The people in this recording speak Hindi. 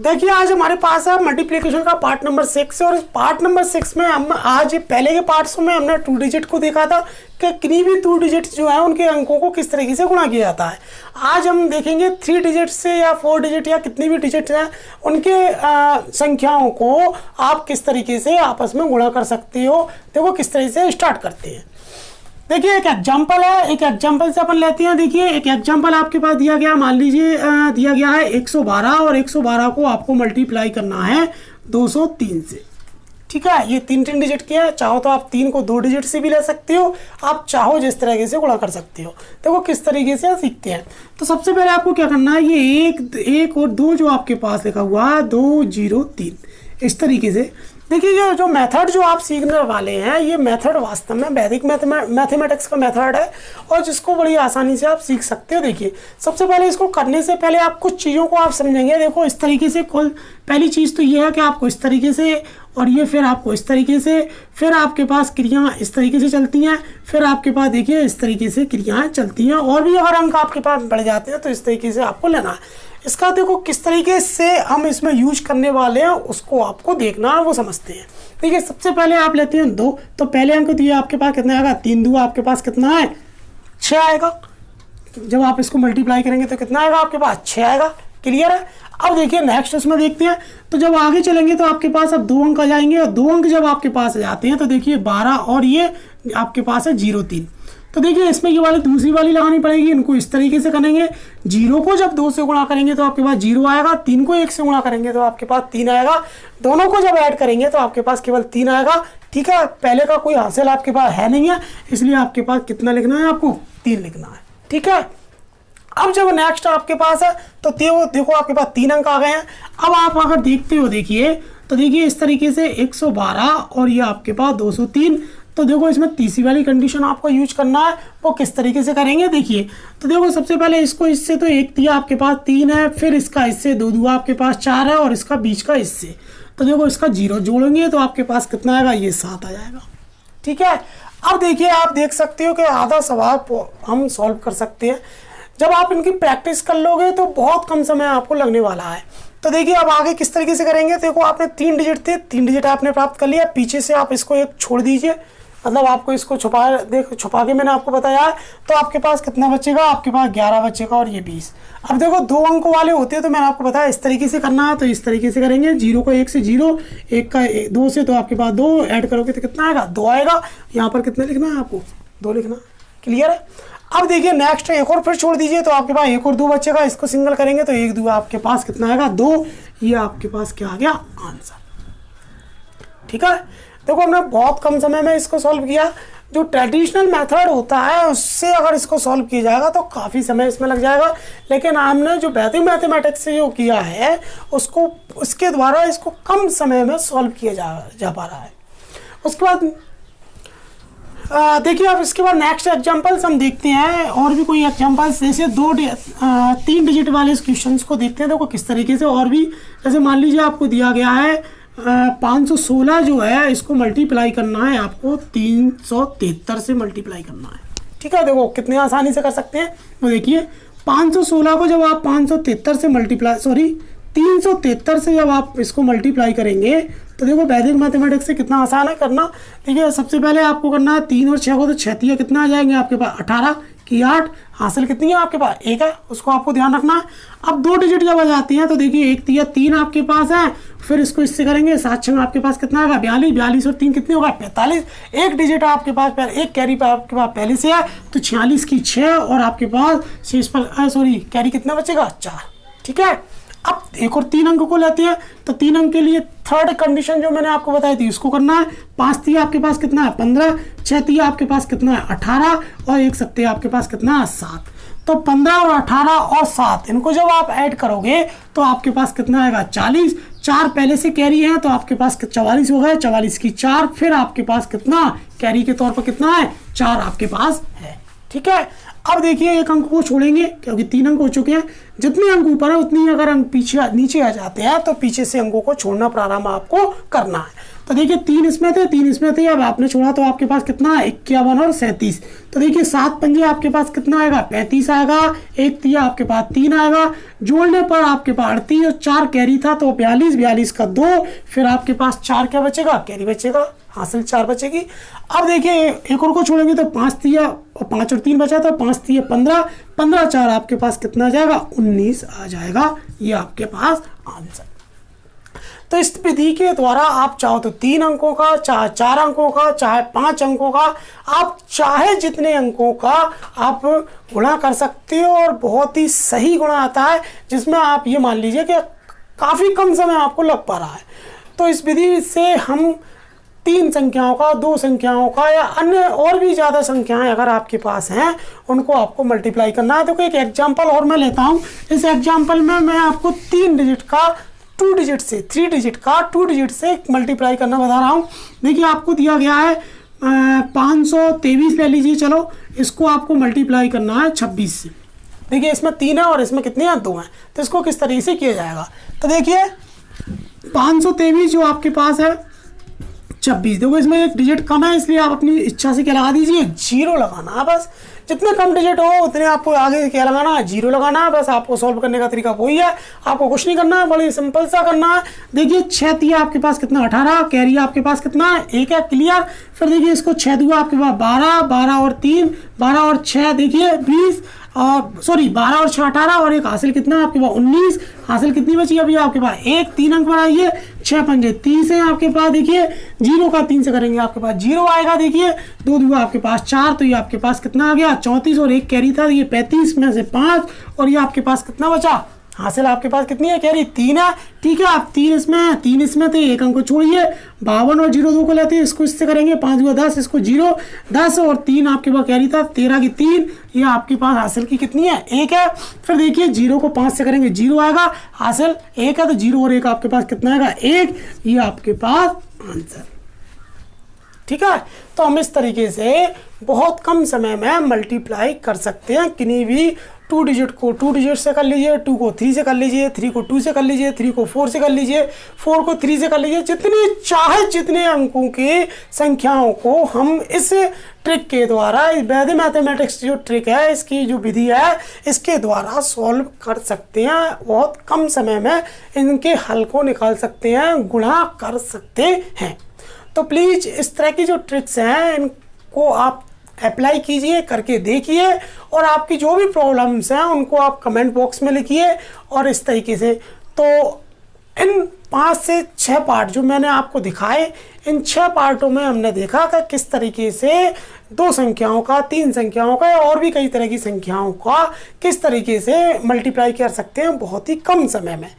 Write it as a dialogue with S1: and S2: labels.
S1: देखिए आज हमारे पास है मल्टीप्लिकेशन का पार्ट नंबर 6 और पार्ट नंबर 6 में हम आज पहले के पार्ट्स में हमने 2 डिजिट को देखा था कि किन्हीं भी 2 डिजिट जो है उनके अंकों को किस तरीके से गुणा किया जाता है। आज हम देखेंगे 3 डिजिट से या 4 डिजिट या कितनी भी डिजिट हैं उनके संख्याओं को आप किस तरीके से आपस में गुणा कर सकते हो। देखो किस तरीके से स्टार्ट करते हैं। देखिए एक एग्जाम्पल है, एक एग्जाम्पल से अपन लेते हैं। देखिए एक एग्जाम्पल आपके पास दिया गया, मान लीजिए दिया गया है 112 और 112 को आपको मल्टीप्लाई करना है 203 से। ठीक है, ये 3 डिजिट के हैं। चाहो तो आप 3 को 2 डिजिट से भी ले सकते हो, आप चाहो जिस तरीके से गुणा कर सकते हो। देखो किस तरीके से सीखते हैं। तो सबसे पहले आपको क्या करना है, ये एक और 2 जो आपके पास लिखा हुआ है 2 0 3 इस तरीके से। देखिए ये जो मेथड जो आप सीखने वाले हैं ये मेथड वास्तव में वैदिक मैथमेटिक्स का मेथड है और जिसको बड़ी आसानी से आप सीख सकते हो। देखिए सबसे पहले इसको करने से पहले आप कुछ चीज़ों को आप समझेंगे। देखो इस तरीके से पहली चीज़ तो ये है कि आपको इस तरीके से और ये फिर आपको इस तरीके से, फिर आपके पास क्रियाएं इस तरीके से चलती हैं, फिर आपके पास देखिए इस तरीके से क्रियाएं चलती हैं और भी अगर अंक आपके पास बढ़ जाते हैं तो इस तरीके से आपको लेना है। इसका देखो किस तरीके से हम इसमें यूज करने वाले हैं उसको आपको देखना है, वो समझते हैं। देखिए सबसे पहले आप लेते हैं 2, तो पहले अंक दिए आपके पास कितना आएगा, 3 2 आपके पास कितना है 6 आएगा। जब आप इसको मल्टीप्लाई करेंगे तो कितना आएगा आपके पास 6 आएगा। क्लियर है। अब देखिए नेक्स्ट इसमें देखते हैं। तो जब आगे चलेंगे तो आपके पास अब 2 अंक आ जाएंगे और 2 अंक जब आपके पास आ जाते हैं तो देखिए 12 और ये आपके पास है 0 3। तो देखिए इसमें ये वाली दूसरी वाली लगानी पड़ेगी। इनको इस तरीके से करेंगे। 0 को जब 2 से गुणा करेंगे तो आपके पास 0 आएगा। 3 को 1 से गुणा करेंगे तो आपके पास 3 आएगा। दोनों को जब ऐड करेंगे तो आपके पास केवल 3 आएगा। ठीक है, पहले का कोई हासिल आपके पास है नहीं है, इसलिए आपके पास कितना लिखना है, आपको 3 लिखना है। ठीक है, अब जब नेक्स्ट आपके पास है तो देखो आपके पास 3 अंक आ गए हैं। अब आप अगर देखते हो देखिए तो देखिए इस तरीके से 112 और ये आपके पास 203। तो देखो इसमें तीसरी वाली कंडीशन आपको यूज करना है, वो किस तरीके से करेंगे देखिए। तो देखो सबसे पहले इसको इससे तो 1 दिया आपके पास 3 है, फिर इसका इससे 2 2 आपके पास 4 है और इसका बीच का इससे। तो देखो इसका 0 जोड़ेंगे तो आपके पास कितना आएगा, ये 7 आ जाएगा। ठीक है, अब देखिए आप देख सकते हो कि आधा सवाल हम सॉल्व कर सकते हैं। जब आप इनकी प्रैक्टिस कर लोगे तो बहुत कम समय आपको लगने वाला है। तो देखिए अब आगे किस तरीके से करेंगे। देखो आपने 3 डिजिट थे, 3 डिजिट आपने प्राप्त कर लिया। पीछे से आप इसको एक छोड़ दीजिए, मतलब आपको इसको छुपा के मैंने आपको बताया है। तो आपके पास कितना बचेगा, आपके पास 11 बचेगा और ये 20। अब देखो 2 अंक वाले होते हैं तो मैंने आपको बताया इस तरीके से करना है। तो इस तरीके से करेंगे। 0 को 1 से 0, 1 का 2 से, तो आपके पास 2 ऐड करोगे तो कितना आएगा, 2 आएगा। यहाँ पर कितना लिखना है आपको, 2 लिखना। क्लियर है। अब देखिए नेक्स्ट एक और फिर छोड़ दीजिए तो आपके पास 1 और 2 बचेगा। इसको सिंगल करेंगे तो 1 2 आपके पास कितना आएगा, 2। ये आपके पास क्या आ गया, आंसर। ठीक है, देखो हमने बहुत कम समय में इसको सॉल्व किया। जो ट्रेडिशनल मेथड होता है उससे अगर इसको सॉल्व किया जाएगा तो काफ़ी समय इसमें लग जाएगा, लेकिन हमने जो वैदिक मैथमेटिक्स से जो किया है उसको उसके द्वारा इसको कम समय में सॉल्व किया जा पा रहा है। उसके बाद देखिए अब इसके बाद नेक्स्ट एग्जांपल्स हम देखते हैं और भी कोई एग्जांपल्स, जैसे 3 डिजिट वाले क्वेश्चंस को देखते हैं। देखो किस तरीके से, और भी जैसे मान लीजिए आपको दिया गया है 516 जो है इसको मल्टीप्लाई करना है, आपको 373 से मल्टीप्लाई करना है। ठीक है, देखो कितने आसानी से कर सकते हैं। तो देखिए 516 को जब आप 373 से जब आप इसको मल्टीप्लाई करेंगे तो देखो वैदिक मैथमेटिक्स से कितना आसान है करना। देखिए सबसे पहले आपको करना है 3 और 6 को, तो 6 कितना आ जाएंगे आपके पास 18 की 8, हासिल कितनी है आपके पास 1 है, उसको आपको ध्यान रखना है। अब 2 डिजिट जब आ जाती हैं तो देखिए 1 3 3 आपके पास है, फिर इसको इससे करेंगे 7 6 आपके पास कितना आएगा 42, 42 और 3 कितने होगा 45। 1 डिजिट आपके पास एक कैरी पर आपके पास पहले से है तो 46 की 6 और आपके पास शेष पर कैरी कितना बचेगा 4। ठीक है, अब एक और 3 अंक को लेते हैं। तो 3 अंक के लिए थर्ड कंडीशन जो मैंने आपको बताई थी उसको करना है। 5 3 आपके पास कितना है 15, 6 3 आपके पास कितना है 18 और 1 7 आपके पास कितना है 7। तो 15 और 18 और 7 इनको जब आप ऐड करोगे तो आपके पास कितना आएगा 40। 4 पहले से कैरी है तो आपके पास 44 हो गया, 44 की 4, फिर आपके पास कितना कैरी के तौर पर कितना है 4 आपके पास है। ठीक है, अब देखिए एक अंक को छोड़ेंगे क्योंकि 3 अंक हो चुके हैं। जितने अंक ऊपर है उतनी अगर अंक पीछे नीचे आ जाते हैं तो पीछे से अंकों को छोड़ना प्रारंभ आपको करना है। तो देखिए 3 इसमें थे, 3 इसमें थे, अब आपने छोड़ा तो आपके पास कितना 51 और 37। तो देखिए 7 पंजे आपके पास कितना आएगा 35 आएगा, 1 तिया आपके पास 3 आएगा, जोड़ने पर आपके पास 38 और 4 कैरी था तो 42, 42 का 2, फिर आपके पास 4 क्या बचेगा, कैरी बचेगा, हासिल 4 बचेगी। अब देखिए एक और को छोड़ेंगे तो 5 तिया और 5 और 3 बचा था, 5 तिया 15, 15 4 आपके पास कितना आ जाएगा 19 आ जाएगा, ये आपके पास आंसर। तो इस विधि के द्वारा आप चाहो तो 3 अंकों का, चाहे 4 अंकों का, चाहे 5 अंकों का, आप चाहे जितने अंकों का आप गुणा कर सकते हो और बहुत ही सही गुणा आता है, जिसमें आप ये मान लीजिए कि काफ़ी कम समय आपको लग पा रहा है। तो इस विधि से हम 3 संख्याओं का, 2 संख्याओं का या अन्य और भी ज़्यादा संख्याएं अगर आपके पास हैं उनको आपको मल्टीप्लाई करना है। तो एक एग्जाम्पल और मैं लेता हूँ। इस एग्जाम्पल में मैं आपको 3 डिजिट का 2 डिजिट से, 3 डिजिट का 2 डिजिट से मल्टीप्लाई करना बता रहा हूँ। देखिए आपको दिया गया है 523 ले लीजिए, चलो इसको आपको मल्टीप्लाई करना है 26 से। देखिए इसमें 3 है और इसमें कितने हैं 2 हैं, तो इसको किस तरीके से किया जाएगा। तो देखिए 523 जो आपके पास है 26, देखो इसमें एक डिजिट कम है इसलिए आप अपनी इच्छा से क्या लगा दीजिए 0 लगाना है बस। जितने कम डिजिट हो उतने आपको आगे क्या लगाना है 0 लगाना है बस। आपको सॉल्व करने का तरीका वही है, आपको कुछ नहीं करना है, बड़ी सिंपल सा करना है। देखिए 6 तिया आपके पास कितना 18, कैरी आपके पास कितना है 1 है, क्लियर। फिर देखिए इसको 6 दुआ आपके पास 12, 12 और 3, 12 और 6 देखिए 20 और सॉरी 12 और 6 18 और एक हासिल कितना आपके पास 19, हासिल कितनी बची अभी आपके पास 1, 3 अंक बढ़ाइए, 6 पंजे 30 है आपके पास। देखिए 0 का 3 से करेंगे आपके पास 0 आएगा। देखिए 2 दुआ आपके पास 4, तो ये आपके पास कितना आ गया 34 और 1 कैरी था, ये 35 में से 5 और ये आपके पास कितना बचा, हासिल आपके पास कितनी है कैरी 3 है, ठीक है। आप 3 इसमें थे, 1 अंक को छोड़िए, 52 और 0 2 को लेते हैं, इसको इससे करेंगे 5 दुआ 10, इसको 0 10 और 3 आपके पास कैरी था 13 की 3, ये आपके पास हासिल की कितनी है 1 है। फिर देखिए 0 को 5 से करेंगे 0 आएगा, हासिल 1 है, तो 0 और 1 आपके पास कितना आएगा 1, ये आपके पास आंसर, ठीक है। तो हम इस तरीके से बहुत कम समय में मल्टीप्लाई कर सकते हैं किन्हीं भी 2 डिजिट को 2 डिजिट से कर लीजिए, 2 को 3 से कर लीजिए, 3 को 2 से कर लीजिए, 3 को 4 से कर लीजिए, 4 को 3 से कर लीजिए, जितनी चाहे जितने अंकों की संख्याओं को हम इस ट्रिक के द्वारा, वैदिक मैथमेटिक्स जो ट्रिक है, इसकी जो विधि है, इसके द्वारा सॉल्व कर सकते हैं। बहुत कम समय में इनके हल को निकाल सकते हैं, गुणा कर सकते हैं। तो प्लीज़ इस तरह की जो ट्रिक्स हैं इनको आप अप्लाई कीजिए, करके देखिए और आपकी जो भी प्रॉब्लम्स हैं उनको आप कमेंट बॉक्स में लिखिए। और इस तरीके से तो इन 5 से 6 पार्ट जो मैंने आपको दिखाए, इन 6 पार्टों में हमने देखा कि किस तरीके से 2 संख्याओं का, 3 संख्याओं का या और भी कई तरह की संख्याओं का किस तरीके से मल्टीप्लाई कर सकते हैं बहुत ही कम समय में।